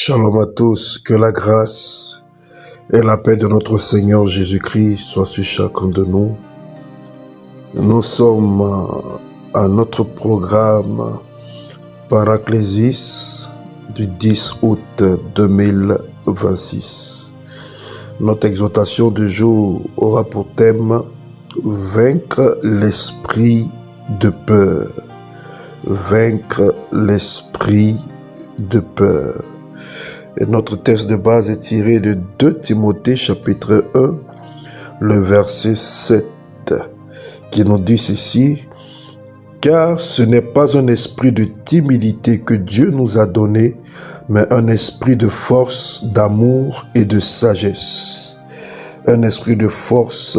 Shalom à tous, que la grâce et la paix de notre Seigneur Jésus-Christ soient sur chacun de nous. Nous sommes à notre programme Paraclésis du 10 août 2026. Notre exhortation du jour aura pour thème « Vaincre l'esprit de peur ». Vaincre l'esprit de peur. Et notre texte de base est tiré de 2 Timothée chapitre 1, le verset 7, qui nous dit ceci: « Car ce n'est pas un esprit de timidité que Dieu nous a donné, mais un esprit de force, d'amour et de sagesse. » Un esprit de force,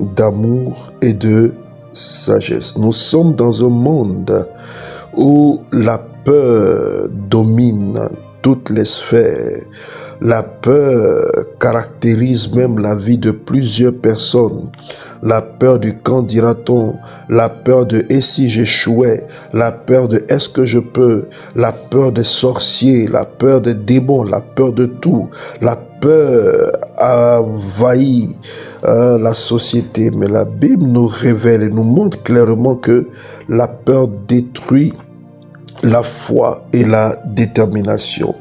d'amour et de sagesse. Nous sommes dans un monde où la peur domine toutes les sphères. La peur caractérise même la vie de plusieurs personnes. La peur du quand dira-t-on, la peur de et si j'échouais, la peur de est-ce que je peux, la peur des sorciers, la peur des démons, la peur de tout. La peur envahit la société. Mais la Bible nous révèle et nous montre clairement que la peur détruit la foi et la détermination.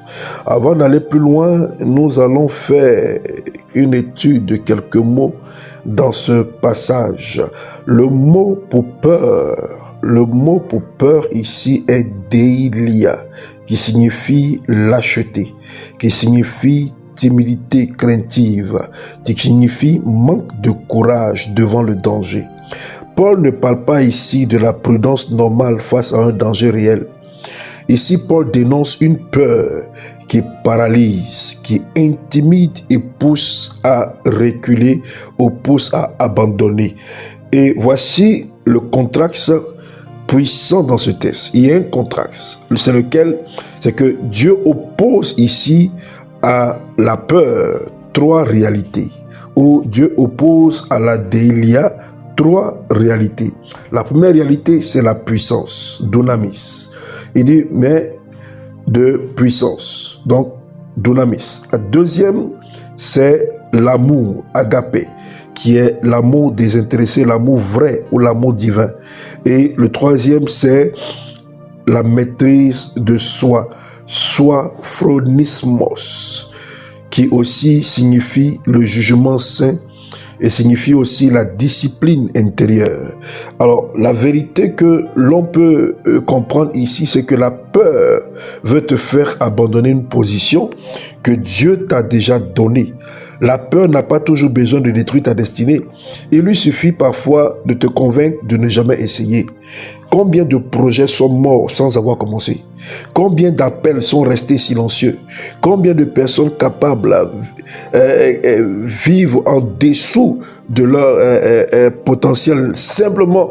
Avant d'aller plus loin, nous allons faire une étude de quelques mots dans ce passage. Le mot pour peur ici est deilia, qui signifie lâcheté, qui signifie timidité craintive, qui signifie manque de courage devant le danger. Paul ne parle pas ici de la prudence normale face à un danger réel. Ici, Paul dénonce une peur qui paralyse, qui intimide et pousse à reculer ou pousse à abandonner. Et voici le contraste puissant dans ce texte. Il y a un contraste. C'est lequel? C'est que Dieu oppose ici à la peur 3 réalités. Ou Dieu oppose à la deilia 3 réalités. La première réalité, c'est la puissance, dunamis. Il dit, mais de puissance, donc dunamis. La deuxième, c'est l'amour, agapé, qui est l'amour désintéressé, l'amour vrai ou l'amour divin. Et le troisième, c'est la maîtrise de soi, phronismos, qui aussi signifie le jugement saint et signifie aussi la discipline intérieure. Alors, la vérité que l'on peut comprendre ici, c'est que la peur veut te faire abandonner une position que Dieu t'a déjà donnée. La peur n'a pas toujours besoin de détruire ta destinée. Il lui suffit parfois de te convaincre de ne jamais essayer. Combien de projets sont morts sans avoir commencé? Combien d'appels sont restés silencieux? Combien de personnes capables vivent en dessous de leur potentiel simplement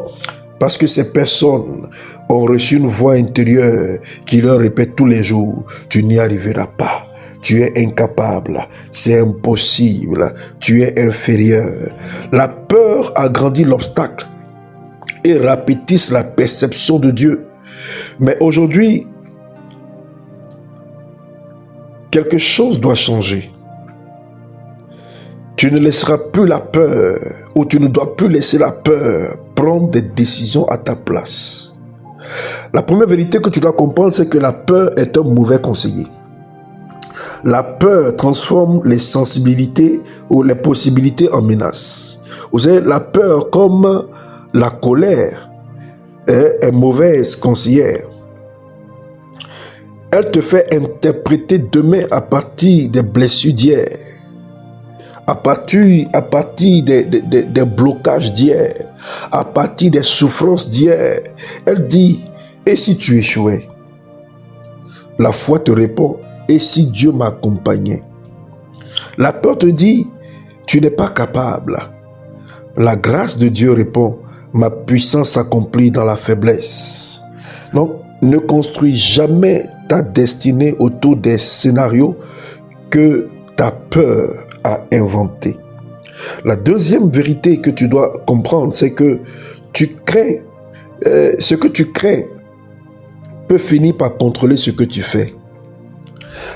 parce que ces personnes ont reçu une voix intérieure qui leur répète tous les jours: tu n'y arriveras pas. Tu es incapable, c'est impossible, tu es inférieur. La peur agrandit l'obstacle et rapetisse la perception de Dieu. Mais aujourd'hui, quelque chose doit changer. Tu ne laisseras plus la peur, ou tu ne dois plus laisser la peur prendre des décisions à ta place. La première vérité que tu dois comprendre, c'est que la peur est un mauvais conseiller. La peur transforme les sensibilités ou les possibilités en menaces. Vous savez, la peur, comme la colère, est mauvaise conseillère. Elle te fait interpréter demain à partir des blessures d'hier, à partir des blocages d'hier, à partir des souffrances d'hier. Elle dit, et si tu échouais? La foi te répond, et si Dieu m'accompagnait? La peur te dit, tu n'es pas capable. La grâce de Dieu répond, ma puissance s'accomplit dans la faiblesse. Donc, ne construis jamais ta destinée autour des scénarios que ta peur a inventés. La deuxième vérité que tu dois comprendre, c'est que tu crains, ce que tu crains peut finir par contrôler ce que tu fais.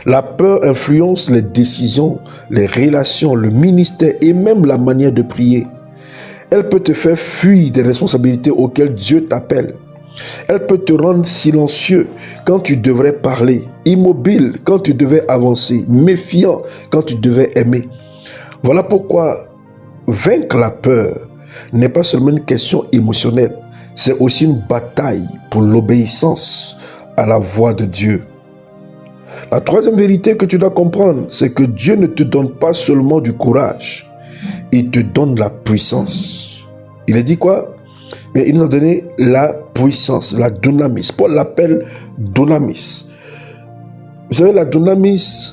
La peur influence les décisions, les relations, le ministère et même la manière de prier. Elle peut te faire fuir des responsabilités auxquelles Dieu t'appelle. Elle peut te rendre silencieux quand tu devrais parler, immobile quand tu devais avancer, méfiant quand tu devais aimer. Voilà pourquoi vaincre la peur n'est pas seulement une question émotionnelle, c'est aussi une bataille pour l'obéissance à la voix de Dieu. La troisième vérité que tu dois comprendre, c'est que Dieu ne te donne pas seulement du courage, il te donne la puissance. Il a dit quoi? Mais il nous a donné la puissance, la dunamis. Paul l'appelle dunamis. Vous savez, la dunamis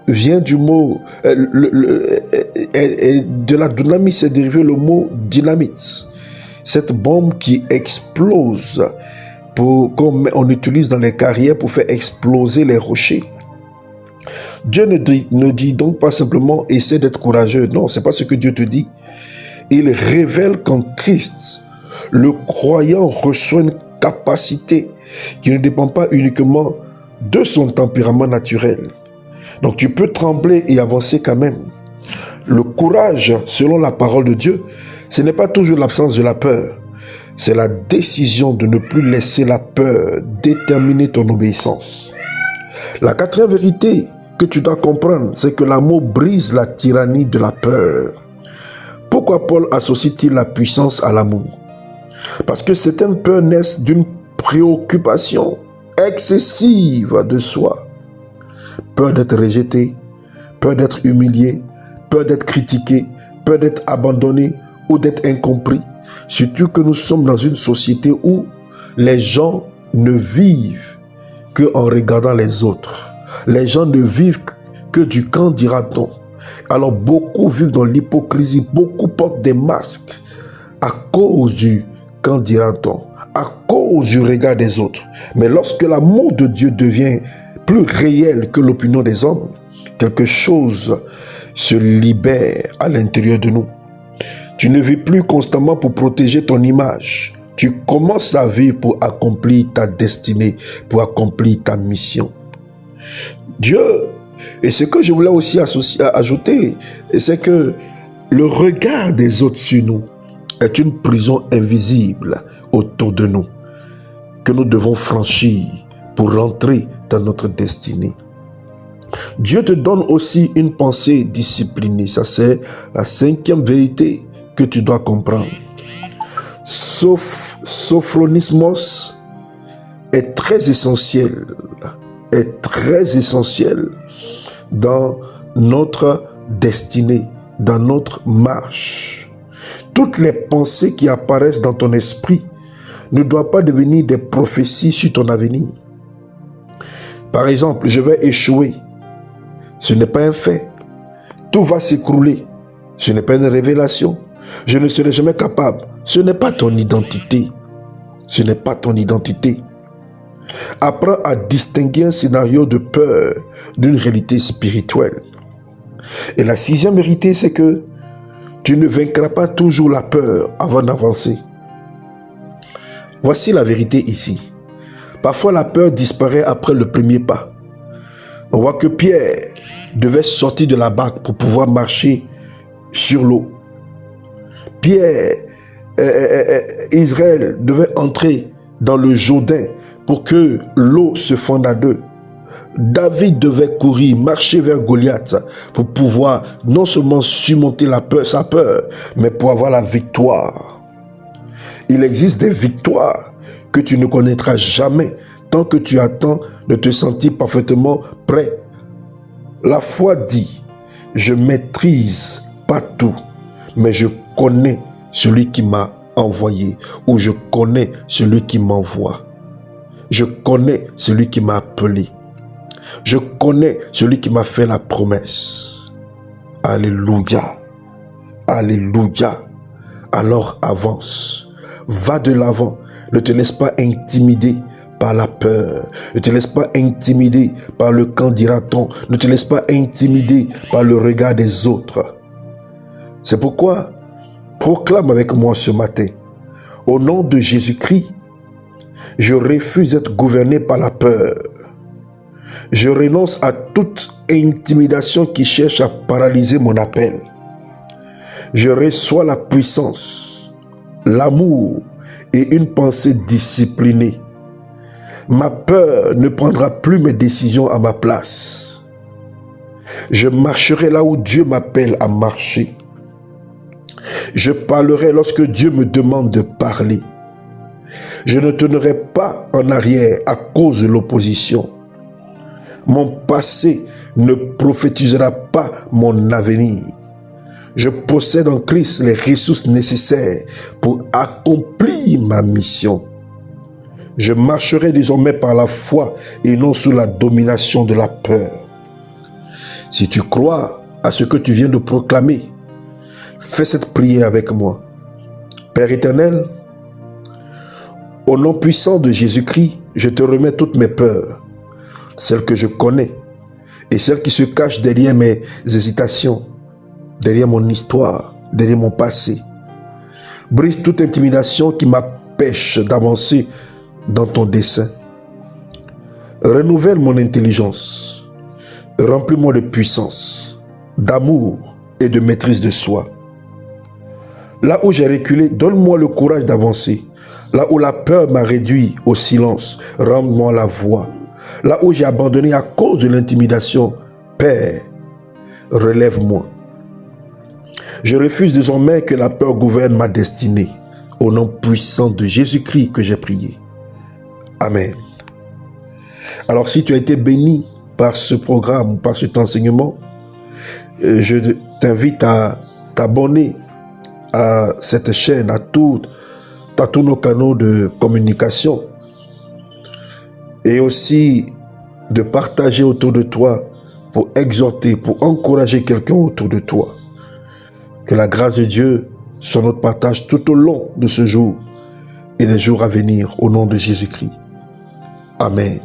vient du mot, de la dunamis est dérivé le mot dynamite. Cette bombe qui explose, comme on utilise dans les carrières pour faire exploser les rochers. Dieu ne dit donc pas simplement essaie d'être courageux. Non, c'est pas ce que Dieu te dit. Il révèle qu'en Christ, le croyant reçoit une capacité qui ne dépend pas uniquement de son tempérament naturel. Donc tu peux trembler et avancer quand même. Le courage, selon la parole de Dieu, ce n'est pas toujours l'absence de la peur. C'est la décision de ne plus laisser la peur déterminer ton obéissance. La quatrième vérité que tu dois comprendre, c'est que l'amour brise la tyrannie de la peur. Pourquoi Paul associe-t-il la puissance à l'amour? Parce que certaines peurs naissent d'une préoccupation excessive de soi. Peur d'être rejeté, peur d'être humilié, peur d'être critiqué, peur d'être abandonné ou d'être incompris. Surtout que nous sommes dans une société où les gens ne vivent qu'en regardant les autres. Les gens ne vivent que du quand dira-t-on. Alors beaucoup vivent dans l'hypocrisie, beaucoup portent des masques à cause du quand dira-t-on, à cause du regard des autres. Mais lorsque l'amour de Dieu devient plus réel que l'opinion des hommes, quelque chose se libère à l'intérieur de nous. Tu ne vis plus constamment pour protéger ton image. Tu commences à vivre pour accomplir ta destinée, pour accomplir ta mission. Dieu, et ce que je voulais aussi ajouter, c'est que le regard des autres sur nous est une prison invisible autour de nous que nous devons franchir pour rentrer dans notre destinée. Dieu te donne aussi une pensée disciplinée. Ça, c'est la cinquième vérité que tu dois comprendre. Sophronismos est très essentiel dans notre destinée, dans notre marche. Toutes les pensées qui apparaissent dans ton esprit ne doivent pas devenir des prophéties sur ton avenir. Par exemple, je vais échouer. Ce n'est pas un fait. Tout va s'écrouler. Ce n'est pas une révélation. Je ne serai jamais capable. Ce n'est pas ton identité. Ce n'est pas ton identité. Apprends à distinguer un scénario de peur d'une réalité spirituelle. Et la sixième vérité, c'est que tu ne vaincras pas toujours la peur avant d'avancer. Voici la vérité ici. Parfois, la peur disparaît après le premier pas. On voit que Pierre devait sortir de la barque pour pouvoir marcher sur l'eau. Pierre, Israël devait entrer dans le Jourdain pour que l'eau se fonde à deux. David devait courir, marcher vers Goliath pour pouvoir non seulement surmonter sa peur, mais pour avoir la victoire. Il existe des victoires que tu ne connaîtras jamais tant que tu attends de te sentir parfaitement prêt. La foi dit, je maîtrise pas tout, mais je connais celui qui m'a envoyé, ou je connais celui qui m'envoie. Je connais celui qui m'a appelé. Je connais celui qui m'a fait la promesse. Alléluia. Alléluia. Alors avance. Va de l'avant. Ne te laisse pas intimider par la peur. Ne te laisse pas intimider par le quand dira-t-on. Ne te laisse pas intimider par le regard des autres. C'est pourquoi, proclame avec moi ce matin, au nom de Jésus-Christ, je refuse d'être gouverné par la peur. Je renonce à toute intimidation qui cherche à paralyser mon appel. Je reçois la puissance, l'amour et une pensée disciplinée. Ma peur ne prendra plus mes décisions à ma place. Je marcherai là où Dieu m'appelle à marcher. Je parlerai lorsque Dieu me demande de parler. Je ne tournerai pas en arrière à cause de l'opposition. Mon passé ne prophétisera pas mon avenir. Je possède en Christ les ressources nécessaires pour accomplir ma mission. Je marcherai désormais par la foi et non sous la domination de la peur. Si tu crois à ce que tu viens de proclamer, fais cette prière avec moi. Père éternel, au nom puissant de Jésus-Christ, je te remets toutes mes peurs, celles que je connais et celles qui se cachent derrière mes hésitations, derrière mon histoire, derrière mon passé. Brise toute intimidation qui m'empêche d'avancer dans ton dessein. Renouvelle mon intelligence. Remplis-moi de puissance, d'amour et de maîtrise de soi. Là où j'ai reculé, donne-moi le courage d'avancer. Là où la peur m'a réduit au silence, rends-moi la voix. Là où j'ai abandonné à cause de l'intimidation, Père, relève-moi. Je refuse désormais que la peur gouverne ma destinée. Au nom puissant de Jésus-Christ que j'ai prié. Amen. Alors si tu as été béni par ce programme, par cet enseignement, je t'invite à t'abonner à cette chaîne, à tous nos canaux de communication et aussi de partager autour de toi pour exhorter, pour encourager quelqu'un autour de toi. Que la grâce de Dieu soit notre partage tout au long de ce jour et les jours à venir au nom de Jésus-Christ. Amen.